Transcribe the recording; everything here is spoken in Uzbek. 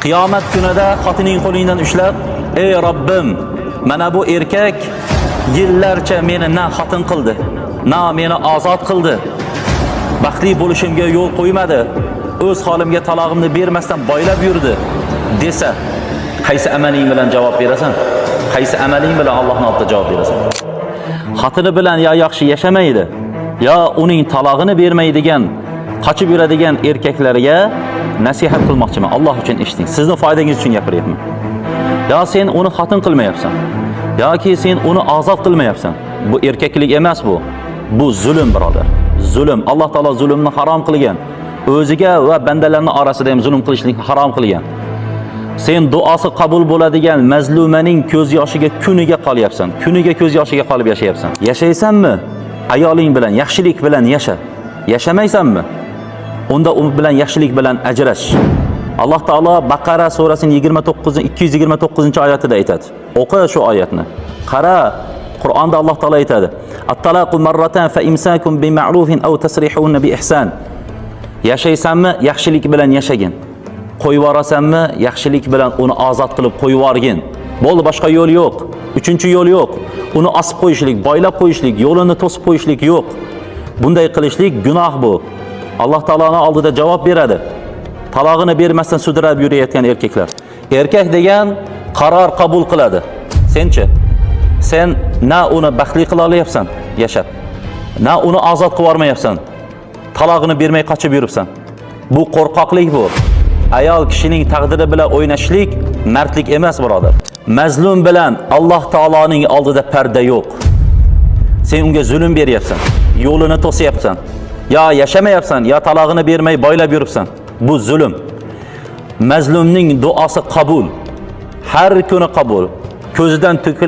Qiyomat kunida xotining qo'lingdan ushlab, ey Robbim, mana bu erkak yillarcha meni na xotin qildi, na meni ozod qildi. Baxtli bo'lishimga yo'l qo'ymadi. O'z holimga talog'imni bermasdan boylab yurdi desa, qaysi amaling bilan javob berasan? Qaysi amaling bilan Allohning oldida javob berasan? Xotini bilan ya yaxshi yashamaydi, ya uning talog'ini bermaydigan, qochib yuradigan erkaklarga nasihat qilmoqchiman. Alloh uchun eshiting. Sizning foydangiz uchun gapiryapman. Ya sen uni xotin qilmayapsan, yoki sen uni ozod qilmayapsan. Bu erkaklik emas bu. Bu zulm, birodar. Zulm. Alloh taolo zulmni harom qilgan. O'ziga va bandalarning orasida ham zulm qilishlikni harom qilgan. Sen duosi qabul bo'ladigan mazlumaning ko'z yoshiga kuniga qolyapsan. Kuniga ko'z yoshiga qolib yashayapsan. Yashaysanmi? Ayoling bilan yaxshilik bilan yasha. Yashamaysanmi? Unda u bilan yaxshilik bilan ajrash. Alloh taolo Baqara surasining 229-oyatida aytadi. O'qi shu oyatni. Qara, Qur'onda Alloh taolo aytadi: "At-talaqu marratan fa imsakun bi ma'rufin aw tasrihun bi ihsan." Yashaysanmi? Yaxshilik bilan yashagin. Qo'yib yuborasanmi? Yaxshilik bilan uni ozod qilib qo'yib yuborgin. Bo'ldi, boshqa yo'l yo'q. Uchinchi yo'l yo'q. Uni osib qo'yishlik, boylab qo'yishlik, yo'lini to'sib qo'yishlik yo'q. Bunday qilishlik gunoh bu. Alloh taoloning oldida javob beradi. Talog'ini bermasdan sudrab yurayotgan erkaklar. Erkak degan qaror qabul qiladi. Senchi? Sen na uni baxtli qila olyapsan yashab, na uni ozod qilib yormayapsan. Talog'ini bermay qochib yuribsan. Bu qo'rqoqlik bu. Ayol kishining taqdiri bilan o'ynashlik mardlik emas, birodar. Mazlum bilan Alloh taoloning oldida parda yo'q. Sen unga zulm beryapsan, yo'lini to'sayapsan. Ya yashamayapsan, ya talog'ini bermay boylab yuribsan. Bu zulm. Mazlumning duosi qabul. Har kuni qabul. Ko'zidan to'kiladi.